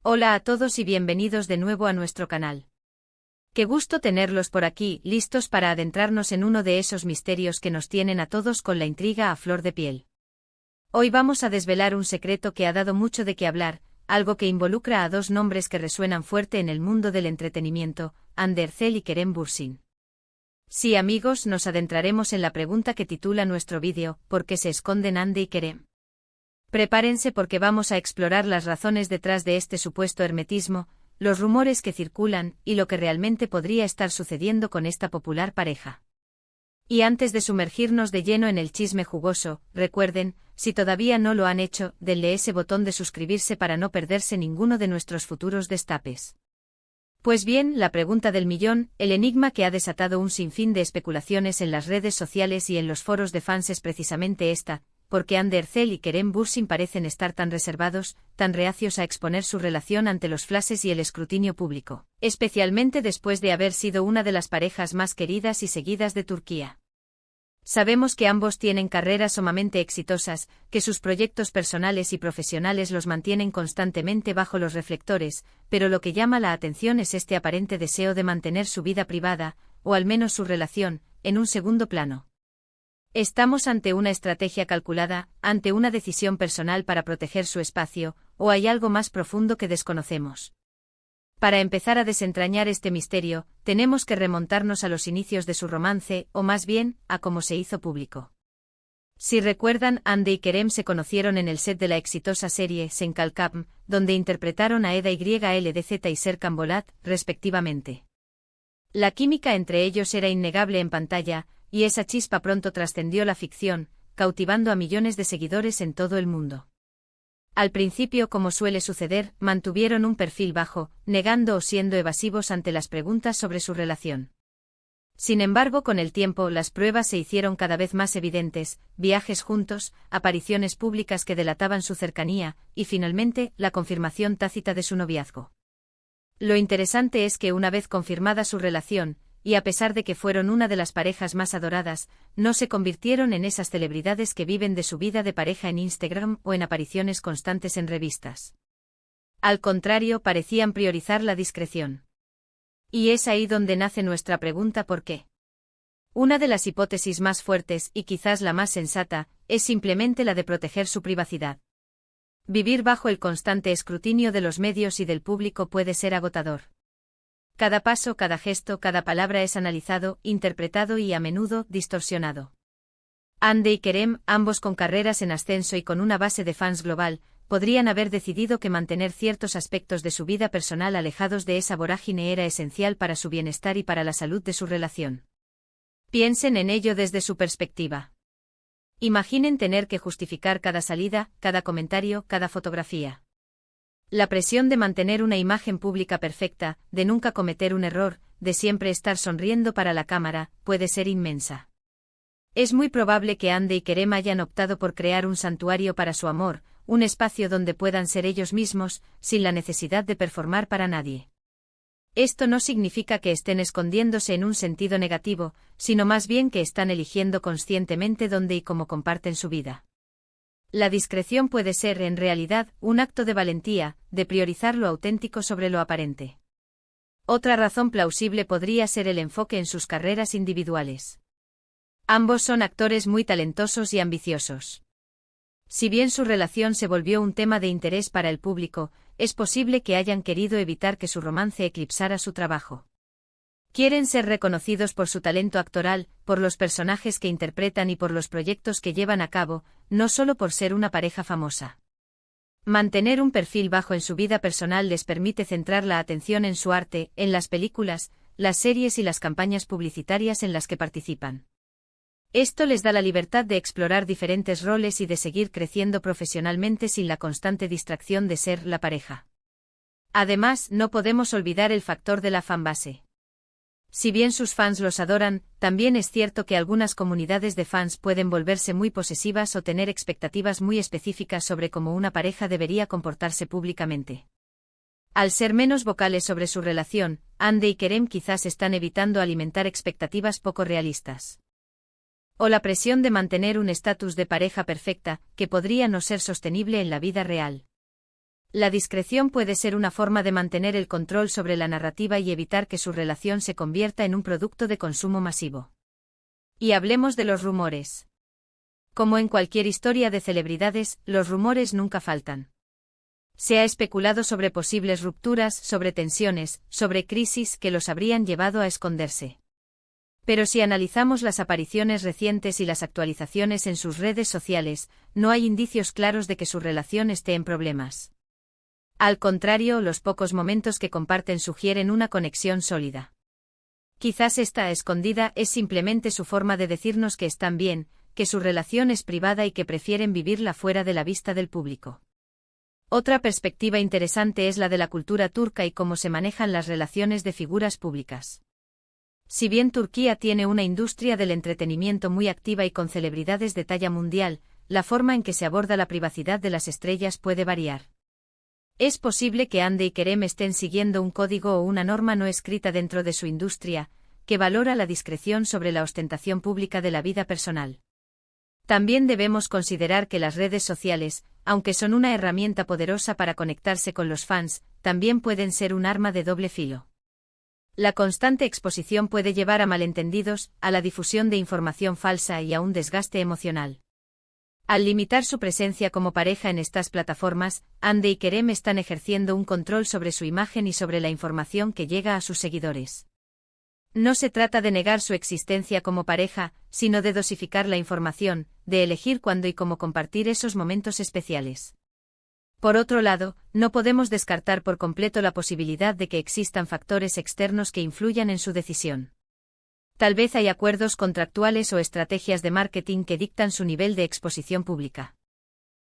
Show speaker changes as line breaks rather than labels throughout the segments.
Hola a todos y bienvenidos de nuevo a nuestro canal. Qué gusto tenerlos por aquí, listos para adentrarnos en uno de esos misterios que nos tienen a todos con la intriga a flor de piel. Hoy vamos a desvelar un secreto que ha dado mucho de qué hablar, algo que involucra a dos nombres que resuenan fuerte en el mundo del entretenimiento, Ander Zel y Kerem Bürsin. Sí, amigos, nos adentraremos en la pregunta que titula nuestro vídeo, ¿por qué se esconden Ande y Kerem? Prepárense porque vamos a explorar las razones detrás de este supuesto hermetismo, los rumores que circulan y lo que realmente podría estar sucediendo con esta popular pareja. Y antes de sumergirnos de lleno en el chisme jugoso, recuerden, si todavía no lo han hecho, denle ese botón de suscribirse para no perderse ninguno de nuestros futuros destapes. Pues bien, la pregunta del millón, el enigma que ha desatado un sinfín de especulaciones en las redes sociales y en los foros de fans es precisamente esta: porque Ander Zel y Kerem Bürsin parecen estar tan reservados, tan reacios a exponer su relación ante los flashes y el escrutinio público, especialmente después de haber sido una de las parejas más queridas y seguidas de Turquía. Sabemos que ambos tienen carreras sumamente exitosas, que sus proyectos personales y profesionales los mantienen constantemente bajo los reflectores, pero lo que llama la atención es este aparente deseo de mantener su vida privada, o al menos su relación, en un segundo plano. ¿Estamos ante una estrategia calculada, ante una decisión personal para proteger su espacio, o hay algo más profundo que desconocemos? Para empezar a desentrañar este misterio, tenemos que remontarnos a los inicios de su romance, o más bien, a cómo se hizo público. Si recuerdan, Ande y Kerem se conocieron en el set de la exitosa serie Sen Kalkam, donde interpretaron a Eda YLDZ y Serkan Bolat, respectivamente. La química entre ellos era innegable en pantalla, y esa chispa pronto trascendió la ficción, cautivando a millones de seguidores en todo el mundo. Al principio, como suele suceder, mantuvieron un perfil bajo, negando o siendo evasivos ante las preguntas sobre su relación. Sin embargo, con el tiempo, las pruebas se hicieron cada vez más evidentes: viajes juntos, apariciones públicas que delataban su cercanía, y finalmente, la confirmación tácita de su noviazgo. Lo interesante es que una vez confirmada su relación, y a pesar de que fueron una de las parejas más adoradas, no se convirtieron en esas celebridades que viven de su vida de pareja en Instagram o en apariciones constantes en revistas. Al contrario, parecían priorizar la discreción. Y es ahí donde nace nuestra pregunta: ¿por qué? Una de las hipótesis más fuertes, y quizás la más sensata, es simplemente la de proteger su privacidad. Vivir bajo el constante escrutinio de los medios y del público puede ser agotador. Cada paso, cada gesto, cada palabra es analizado, interpretado y a menudo distorsionado. Ande y Kerem, ambos con carreras en ascenso y con una base de fans global, podrían haber decidido que mantener ciertos aspectos de su vida personal alejados de esa vorágine era esencial para su bienestar y para la salud de su relación. Piensen en ello desde su perspectiva. Imaginen tener que justificar cada salida, cada comentario, cada fotografía. La presión de mantener una imagen pública perfecta, de nunca cometer un error, de siempre estar sonriendo para la cámara, puede ser inmensa. Es muy probable que Ande y Kerem hayan optado por crear un santuario para su amor, un espacio donde puedan ser ellos mismos, sin la necesidad de performar para nadie. Esto no significa que estén escondiéndose en un sentido negativo, sino más bien que están eligiendo conscientemente dónde y cómo comparten su vida. La discreción puede ser, en realidad, un acto de valentía, de priorizar lo auténtico sobre lo aparente. Otra razón plausible podría ser el enfoque en sus carreras individuales. Ambos son actores muy talentosos y ambiciosos. Si bien su relación se volvió un tema de interés para el público, es posible que hayan querido evitar que su romance eclipsara su trabajo. Quieren ser reconocidos por su talento actoral, por los personajes que interpretan y por los proyectos que llevan a cabo, no solo por ser una pareja famosa. Mantener un perfil bajo en su vida personal les permite centrar la atención en su arte, en las películas, las series y las campañas publicitarias en las que participan. Esto les da la libertad de explorar diferentes roles y de seguir creciendo profesionalmente sin la constante distracción de ser la pareja. Además, no podemos olvidar el factor de la fanbase. Si bien sus fans los adoran, también es cierto que algunas comunidades de fans pueden volverse muy posesivas o tener expectativas muy específicas sobre cómo una pareja debería comportarse públicamente. Al ser menos vocales sobre su relación, Ande y Kerem quizás están evitando alimentar expectativas poco realistas. O la presión de mantener un estatus de pareja perfecta, que podría no ser sostenible en la vida real. La discreción puede ser una forma de mantener el control sobre la narrativa y evitar que su relación se convierta en un producto de consumo masivo. Y hablemos de los rumores. Como en cualquier historia de celebridades, los rumores nunca faltan. Se ha especulado sobre posibles rupturas, sobre tensiones, sobre crisis que los habrían llevado a esconderse. Pero si analizamos las apariciones recientes y las actualizaciones en sus redes sociales, no hay indicios claros de que su relación esté en problemas. Al contrario, los pocos momentos que comparten sugieren una conexión sólida. Quizás esta escondida es simplemente su forma de decirnos que están bien, que su relación es privada y que prefieren vivirla fuera de la vista del público. Otra perspectiva interesante es la de la cultura turca y cómo se manejan las relaciones de figuras públicas. Si bien Turquía tiene una industria del entretenimiento muy activa y con celebridades de talla mundial, la forma en que se aborda la privacidad de las estrellas puede variar. Es posible que Hande y Kerem estén siguiendo un código o una norma no escrita dentro de su industria, que valora la discreción sobre la ostentación pública de la vida personal. También debemos considerar que las redes sociales, aunque son una herramienta poderosa para conectarse con los fans, también pueden ser un arma de doble filo. La constante exposición puede llevar a malentendidos, a la difusión de información falsa y a un desgaste emocional. Al limitar su presencia como pareja en estas plataformas, Hande y Kerem están ejerciendo un control sobre su imagen y sobre la información que llega a sus seguidores. No se trata de negar su existencia como pareja, sino de dosificar la información, de elegir cuándo y cómo compartir esos momentos especiales. Por otro lado, no podemos descartar por completo la posibilidad de que existan factores externos que influyan en su decisión. Tal vez hay acuerdos contractuales o estrategias de marketing que dictan su nivel de exposición pública.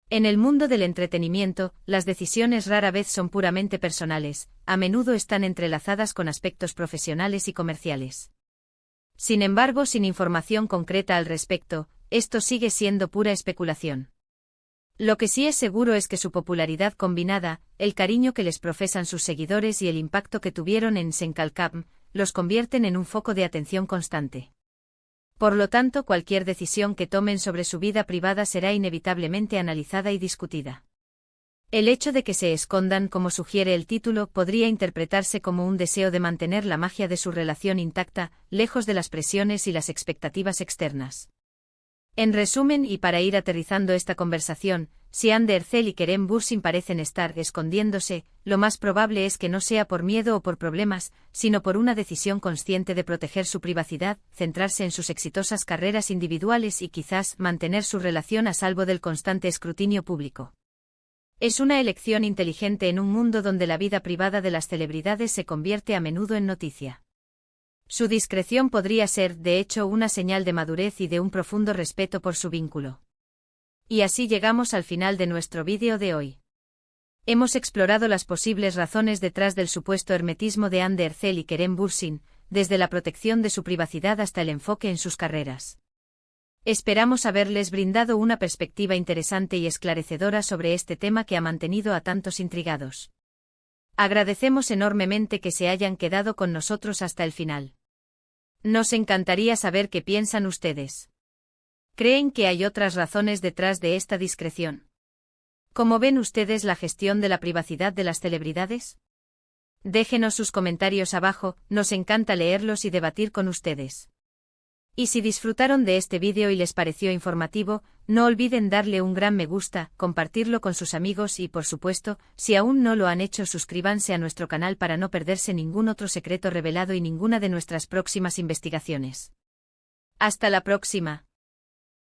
En el mundo del entretenimiento, las decisiones rara vez son puramente personales, a menudo están entrelazadas con aspectos profesionales y comerciales. Sin embargo, sin información concreta al respecto, esto sigue siendo pura especulación. Lo que sí es seguro es que su popularidad combinada, el cariño que les profesan sus seguidores y el impacto que tuvieron en Senkalkam, los convierten en un foco de atención constante. Por lo tanto, cualquier decisión que tomen sobre su vida privada será inevitablemente analizada y discutida. El hecho de que se escondan, como sugiere el título, podría interpretarse como un deseo de mantener la magia de su relación intacta, lejos de las presiones y las expectativas externas. En resumen, y para ir aterrizando esta conversación, si Hande Erçel y Kerem Bürsin parecen estar escondiéndose, lo más probable es que no sea por miedo o por problemas, sino por una decisión consciente de proteger su privacidad, centrarse en sus exitosas carreras individuales y quizás mantener su relación a salvo del constante escrutinio público. Es una elección inteligente en un mundo donde la vida privada de las celebridades se convierte a menudo en noticia. Su discreción podría ser, de hecho, una señal de madurez y de un profundo respeto por su vínculo. Y así llegamos al final de nuestro vídeo de hoy. Hemos explorado las posibles razones detrás del supuesto hermetismo de Hande Erçel y Kerem Bürsin, desde la protección de su privacidad hasta el enfoque en sus carreras. Esperamos haberles brindado una perspectiva interesante y esclarecedora sobre este tema que ha mantenido a tantos intrigados. Agradecemos enormemente que se hayan quedado con nosotros hasta el final. Nos encantaría saber qué piensan ustedes. ¿Creen que hay otras razones detrás de esta discreción? ¿Cómo ven ustedes la gestión de la privacidad de las celebridades? Déjenos sus comentarios abajo, nos encanta leerlos y debatir con ustedes. Y si disfrutaron de este vídeo y les pareció informativo, no olviden darle un gran me gusta, compartirlo con sus amigos y, por supuesto, si aún no lo han hecho, suscríbanse a nuestro canal para no perderse ningún otro secreto revelado y ninguna de nuestras próximas investigaciones. Hasta la próxima.